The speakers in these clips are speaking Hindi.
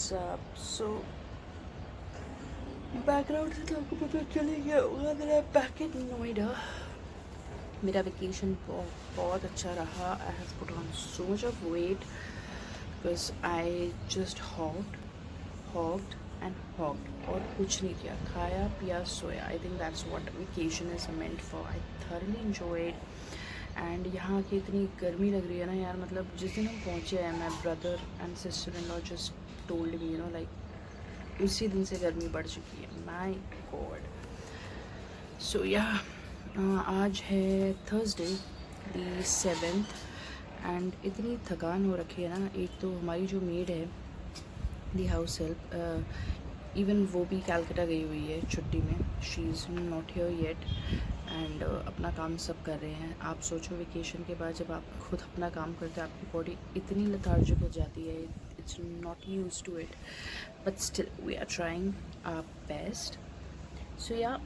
सो बैकग्राउंड से तो आपको पता चल ही गया होगा that I'm back in Noida. मेरा वेकेशन बहुत अच्छा रहा। I have put on so much of weight because I just hogged और कुछ नहीं किया, खाया पिया सोया। I think that's what vacation is meant for. I thoroughly enjoyed. एंड यहाँ की इतनी गर्मी लग रही है ना यार, मतलब जिस दिन हम पहुँचे हैं, my brother and sister in law just told me like उसी दिन से गर्मी बढ़ चुकी है। My God. सो या आज है थर्सडे द 7th एंड इतनी थकान हो रखी है ना। एक तो हमारी जो मेड है दी हाउस हेल्प, इवन वो भी कैलकाटा गई हुई है छुट्टी में। She is not here yet and अपना काम सब कर रहे हैं। आप सोचो वेकेशन के बाद जब आप खुद अपना काम करते हैं, आपकी बॉडी इतनी लेथार्जिक हो जाती है, it's not use to it, but still we are trying our best. So yeah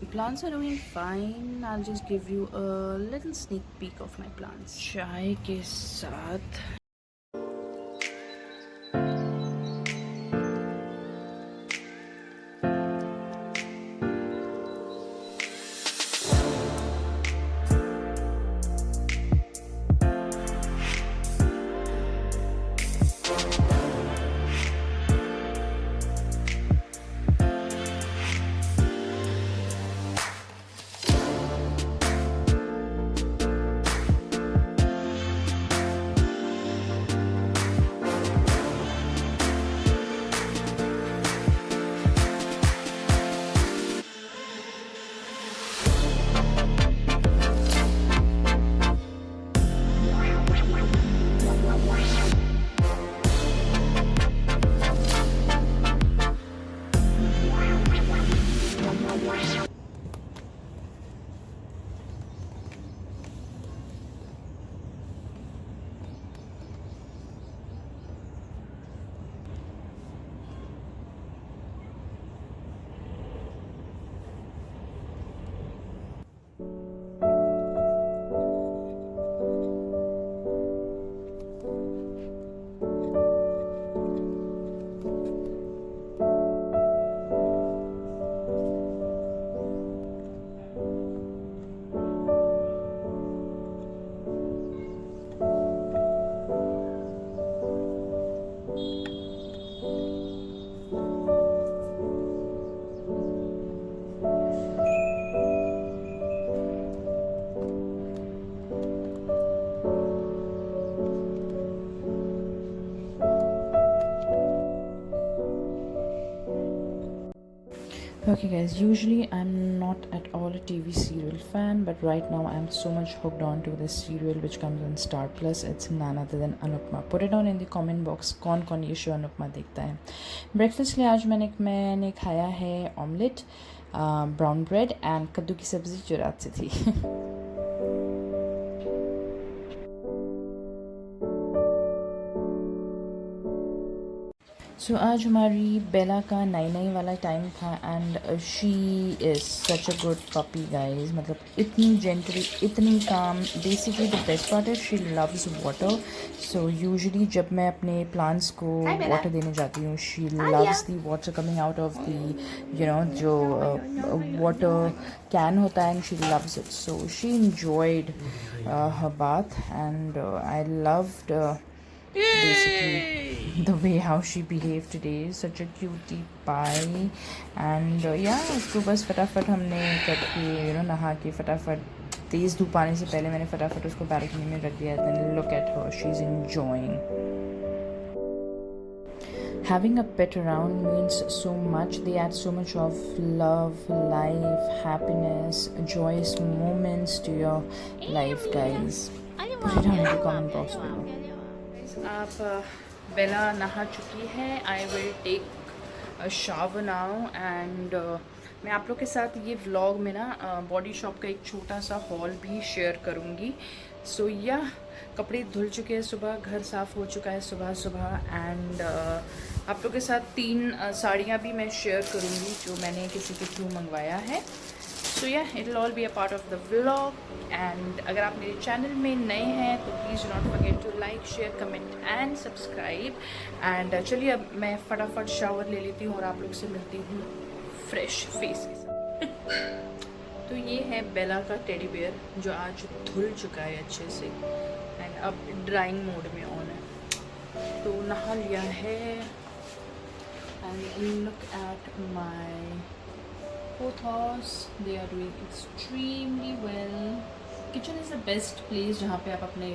plans are doing fine. I'll just give you a little sneak peek of my plans. चाय के साथ Okay guys, usually I'm not at all a TV serial fan, but right now I'm so much hooked on to this serial which comes on Star Plus. It's none other than Anupma. Put it down in the comment box कौन कौन ये शो अनुपमा देखता है। ब्रेकफास्ट के लिए आज मैंने खाया है ऑमलेट, ब्राउन ब्रेड एंड कद्दू की सब्ज़ी जो रात से थी। सो आज हमारी बेला का नई वाला टाइम था and she is such a good puppy guys. मतलब इतनी जेंटल, इतनी काम। Basically the best part is she loves water. So usually जब मैं अपने प्लांट्स को वाटर देने जाती हूँ, she loves the water coming out of the जो वाटर कैन होता है, and she loves it. So she enjoyed her bath and I loved basically the way how she behaved today. Such a cutie pie and yeah, उसको बस फटाफट हमने करके नहा के फटाफट तेज़ धूप आने से पहले मैंने फटाफट उसको बैल्कनी में रख दिया। then look at her, she's enjoying. Having a pet around means so much. They add so much of love, life, happiness, joyous moments to your life guys. Put it down in the comment box below. आप बेला नहा चुकी है। I will take a shower now and मैं आप लोग के साथ ये व्लॉग में ना बॉडी शॉप का एक छोटा सा हॉल भी शेयर करूँगी। सो या कपड़े धुल चुके हैं, सुबह घर साफ़ हो चुका है सुबह एंड आप लोग के साथ 3 साड़ियाँ भी मैं शेयर करूँगी जो मैंने किसी के थ्रू मंगवाया है। So yeah it will all be a part of the vlog. And अगर आप मेरे चैनल में नए हैं तो please do not forget to like, share, comment and subscribe. And चलिए अब मैं फटाफट शावर ले लेती हूँ और आप लोग से मिलती हूँ फ्रेश फेस के साथ. तो ये है बेला का टेडी बेयर जो आज धुल चुका है अच्छे से एंड अब ड्राइंग मोड में ऑन है. तो नहा लिया है. And look at my pothos, they are doing extremely well. Kitchen is the best place जहाँ पे आप अपने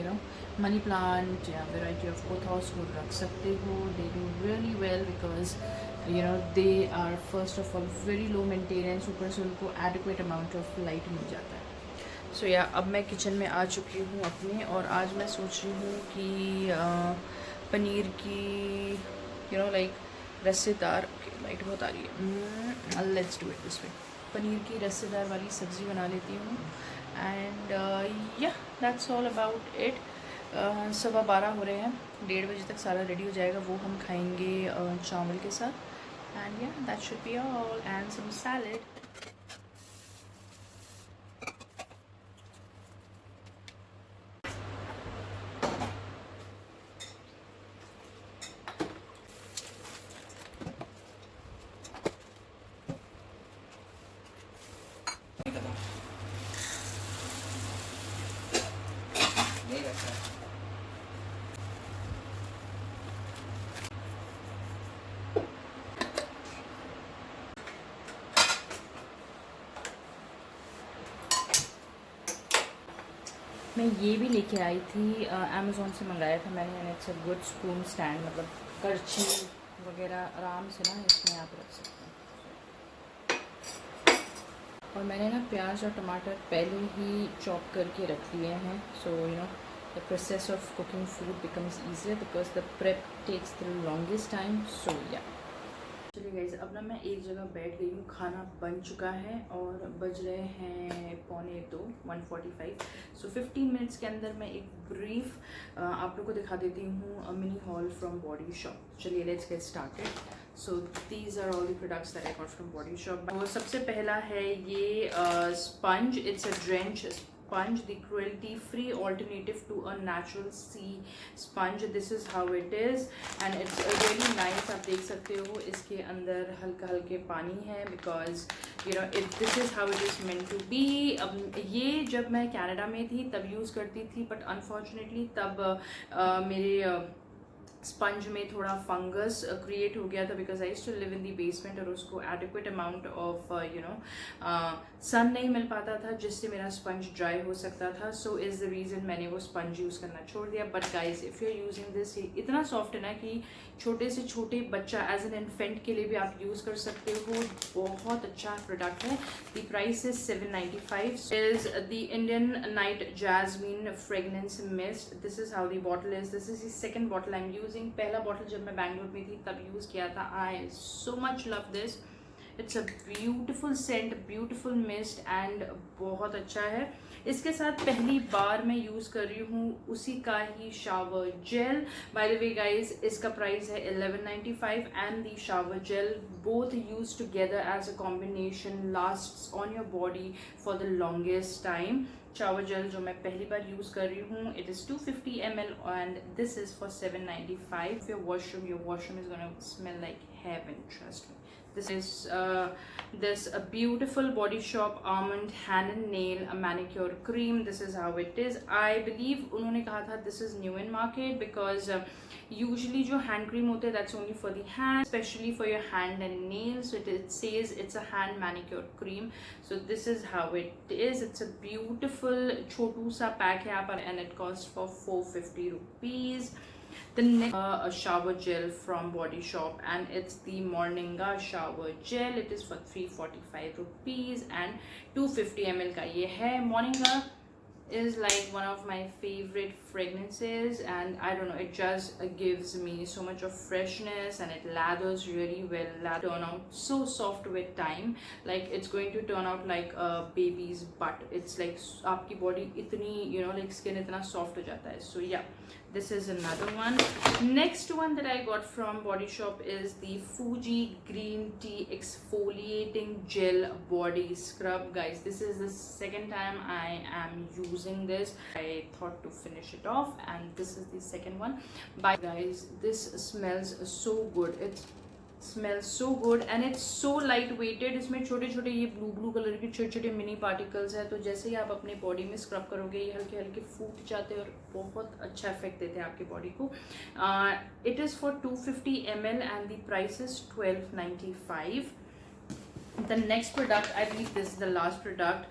मनी प्लांट या वेराइटी ऑफ pothos को रख सकते हो. They do really well because they are first of all very low maintenance, ऊपर से उनको adequate amount of light मिल जाता है. So yeah, अब मैं किचन में आ चुकी हूँ अपने और आज मैं सोच रही हूँ कि पनीर की like रस्सेदार, लाइट बहुत आ रही है, let's do it this way. Paneer की रस्सेदार वाली सब्ज़ी बना लेती हूँ. एंड या दैट्स ऑल अबाउट इट. 12:15 हो रहे हैं. 1:30 बजे तक सारा रेडी हो जाएगा. वो हम खाएंगे चावल के साथ. And yeah that should be all. And some salad. मैं ये भी लेके आई थी, अमेज़ोन से मंगाया था मैंने. And it's a good spoon stand, मतलब करछी वगैरह आराम से ना इसमें आप रख सकते हैं. और मैंने ना प्याज और टमाटर पहले ही चॉप करके रख लिए हैं. So the process of cooking food becomes easier because the prep takes the longest time. So yeah चलिए गाइस, अब ना मैं एक जगह बैठ गई हूँ. खाना बन चुका है और बज रहे हैं 1:45, 1:45. सो 15 मिनट्स के अंदर मैं एक ब्रीफ आप लोग को दिखा देती हूँ mini haul from Body Shop. चलिए let's get started. So these are all the products that I got from Body Shop. और सबसे पहला है ये sponge. It's a drench sponge, the cruelty free alternative to a natural sea sponge. This is how it is and it's really nice. आप देख सकते हो इसके अंदर हल्का हल्के पानी है because this is how it is meant to be. अब ये जब मैं कनाडा में थी तब यूज़ करती थी but unfortunately तब मेरे स्पंज में थोड़ा फंगस क्रिएट हो गया था because I used to live in the basement और उसको एडिक्वेट अमाउंट ऑफ सन नहीं मिल पाता था जिससे मेरा स्पंज ड्राई हो सकता था. सो इज़ द रीज़न मैंने वो स्पंज यूज़ करना छोड़ दिया. But guys if you are using this, इतना सॉफ्ट है ना कि छोटे से छोटे बच्चा एज एन इन्फेंट के लिए भी आप यूज़ कर सकते हो. बहुत अच्छा प्रोडक्ट है. The price is $7.95. Is the Indian night jasmine fragrance mist. This is how the bottle is. This is the second bottle I am using. पहला बॉटल जब मैं बैंगलोर में थी तब यूज़ किया था. I so much love this. It's a beautiful scent, beautiful mist and बहुत अच्छा है. इसके साथ पहली बार मैं यूज़ कर रही हूँ उसी का ही shower gel. By the way guys इसका प्राइस है $11.95 and the shower gel both use together as a combination lasts on your body for the longest time. Shower gel जो मैं पहली बार यूज़ कर रही हूँ, it is 250 ml and this is for $7.95. your washroom is gonna smell like heaven, trust me. This is this a beautiful Body Shop almond hand and nail a manicure cream. This is how it is. I believe उन्होंने कहा था this is new in market because usually जो hand cream होते हैं that's only for the hand, especially for your hand and nails. So it says it's a hand manicure cream. So this is how it is. It's a beautiful छोटू सा पैक है आप and it costs for 450 rupees. The next a shower gel from Body Shop and it's the Morninga shower gel. It is for 345 rupees and 250 ml का ये है. Morninga is like one of my favorite fragrances and I don't know, it just gives me so much of freshness and it lathers really well. Turn out so soft with time, like it's going to turn out like a baby's butt. It's like आपकी body इतनी like skin इतना soft हो जाता है. So yeah, This is another one. Next one that I got from Body Shop is the Fuji Green Tea Exfoliating Gel Body Scrub. Guys, this is the second time I am using this. I thought to finish it off, and this is the second one. But guys, this smells so good. It smells so good and it's so light weighted. इसमें छोटे छोटे ये ब्लू कलर के छोटे छोटे मिनी पार्टिकल्स हैं, तो जैसे ही आप अपने बॉडी में स्क्रब करोगे ये हल्के हल्के फूट जाते हैं और बहुत अच्छा इफेक्ट देते हैं आपकी बॉडी को. It is for 250 ml and the price is $12.95. The next product, I believe this is the last product,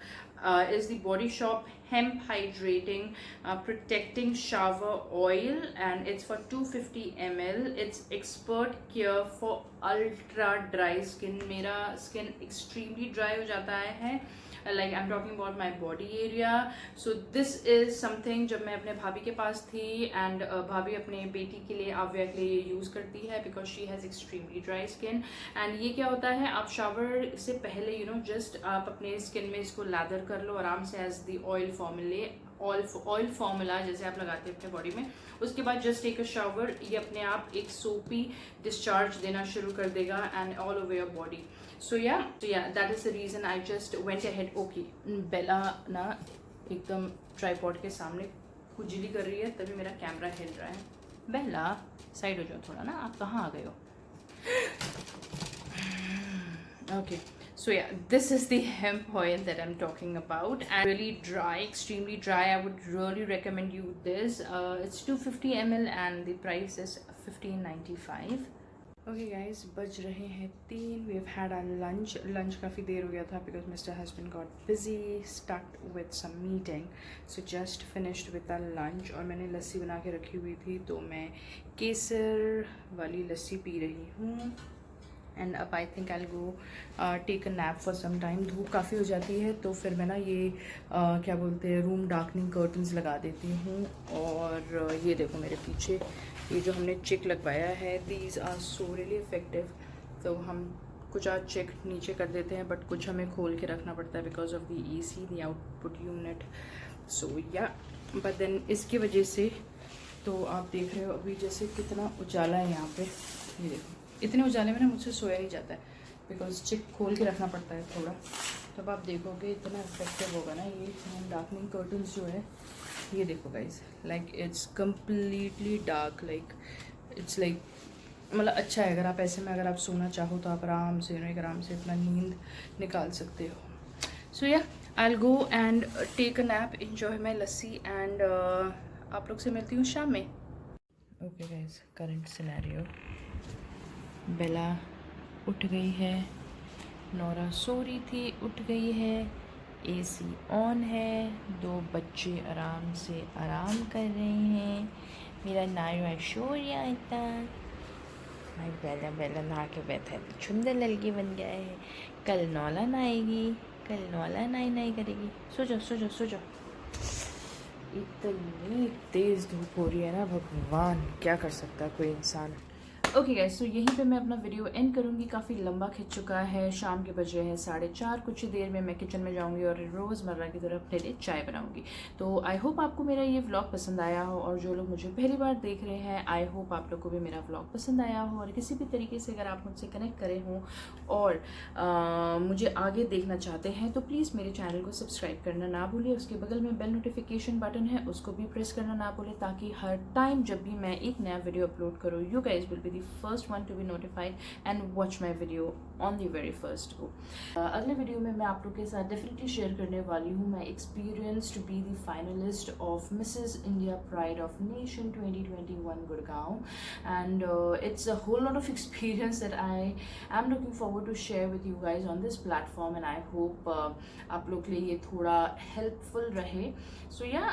is the Body Shop Hemp Hydrating Protecting Shower Oil, and it's for 250 ml. It's expert care for ultra dry skin. मेरा skin extremely dry हो जाता है, like I'm talking about my body area. So this is something जब मैं अपने भाभी के पास थी and भाभी अपने बेटी के लिए आव्या के लिए यूज़ करती है because she has extremely dry skin. and ये क्या होता है, आप शावर से पहले just आप अपने स्किन में इसको लैदर कर लो आराम से as the oil oil formula जैसे आप लगाते हैं अपने बॉडी में. उसके बाद जस्ट टेक अ शावर, ये अपने आप एक सोपी डिस्चार्ज देना शुरू कर देगा and all over your body. So yeah that is the reason I just went ahead. Okay, Bela ना एकदम ट्राईपॉड के सामने खुजली कर रही है तभी मेरा कैमरा हिल रहा है. बेला साइड हो जाओ थोड़ा ना, आप कहाँ आ गए हो. Okay, so yeah, this is the hemp oil that I'm talking about, and really dry, extremely dry. I would really recommend you this. It's 250 ml and the price is $15.95. Okay guys, बज रहे हैं 3. We've had our lunch काफ़ी देर हो गया था because Mr. husband got busy, stuck with some meeting, so just finished with our lunch. और मैंने लस्सी बना के रखी हुई थी तो मैं केसर वाली लस्सी पी रही हूँ. एंड अब I think I go take a nap for some time. धूप काफ़ी हो जाती है तो फिर मैं ना ये क्या बोलते हैं रूम डार्कनिंग कर्टन्स लगा देती हूँ. और ये देखो मेरे पीछे ये जो हमने चिक लगवाया है, these are so really effective. तो हम कुछ आज चिक नीचे कर देते हैं बट कुछ हमें खोल के रखना पड़ता है because of the AC, the output unit. So yeah but then इसकी वजह से तो आप देख रहे हो अभी जैसे कितना उजाला है यहाँ पे. ये देखो इतने उजाले में ना मुझसे सोया ही जाता है बिकॉज चिक खोल के रखना पड़ता है थोड़ा. तब आप देखोगे इतना इफेक्टिव होगा ना ये डार्कनिंग कर्टन्स जो है. ये देखो guys, like it's completely dark, like it's like मतलब अच्छा है. अगर आप ऐसे में अगर आप सोना चाहो तो आप आराम से आराम से अपना नींद निकाल सकते हो. So yeah I will go and take a nap, enjoy my lassi and आप लोग से मिलती हूँ शाम में. Okay guys, current scenario, Bela उठ गई है, नोरा सो रही थी उठ गई है, AC ऑन है, 2 बच्चे आराम से आराम कर रहे हैं. मेरा नायरा शोरिया आता, बेला नहा के बैठा है तो छुंदर लड़की बन गया है. कल नौला नहाएगी, कल नौला नाई करेगी. सो जाओ. इतनी तेज़ धूप हो रही है ना, भगवान क्या कर सकता है कोई इंसान. ओके गाइस, तो यहीं पे मैं अपना वीडियो एंड करूँगी. काफ़ी लंबा खिंच चुका है, शाम के बज रहे हैं 4:30. कुछ ही देर में मैं किचन में जाऊँगी और रोज़मर्रा की तरह अपने लिए चाय बनाऊँगी. तो आई होप आपको मेरा ये व्लॉग पसंद आया हो, और जो लोग मुझे पहली बार देख रहे हैं आई होप आप लोग को भी मेरा व्लॉग पसंद आया हो. और किसी भी तरीके से अगर आप मुझसे कनेक्ट करे हों और मुझे आगे देखना चाहते हैं तो प्लीज़ मेरे चैनल को सब्सक्राइब करना ना भूलिए. उसके बगल में बेल नोटिफिकेशन बटन है, उसको भी प्रेस करना ना भूलें ताकि हर टाइम जब भी मैं एक नया वीडियो अपलोड करूँ you guys will be first one to be notified and watch my video on the very first go. अगले वीडियो में मैं आप लोग के साथ डेफिनेटली शेयर करने वाली हूँ my experience to be the finalist of Mrs India pride of nation 2021 Gurgaon. And it's a whole lot of experience that I am looking forward to share with you guys on this platform, and I hope आप लोग के लिए ये थोड़ा helpful रहे. So yeah,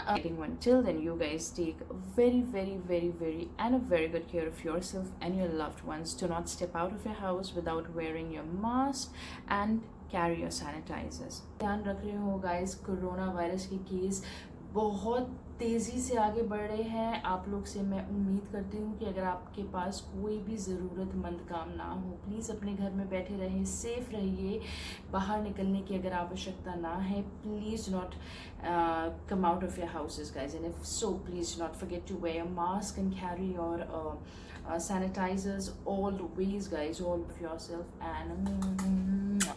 till then you guys take very and a very good care of yourself and your loved ones. Do not step out of your house without wearing your mask and carry your sanitizers. ध्यान रख रहे हो guys, कोरोना वायरस के केस बहुत तेज़ी से आगे बढ़ रहे हैं। आप लोग से मैं उम्मीद करती हूँ कि अगर आपके पास कोई भी ज़रूरतमंद काम ना हो, प्लीज़ अपने घर में बैठे रहें, सेफ़ रहिए। बाहर निकलने की अगर आवश्यकता ना है, please not come out of your houses, guys. And if so, please do not forget to wear a mask and carry your sanitizers always, guys. All of yourself and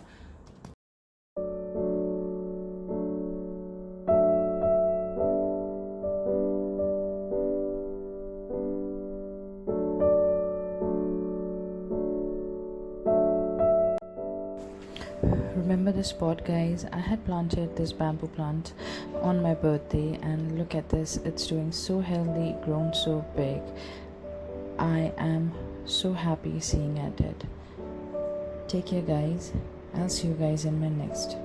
remember the spot, guys. I had planted this bamboo plant on my birthday, and look at this, it's doing so healthy, grown so big. I am so happy seeing at it. Take care, guys. I'll see you guys in my next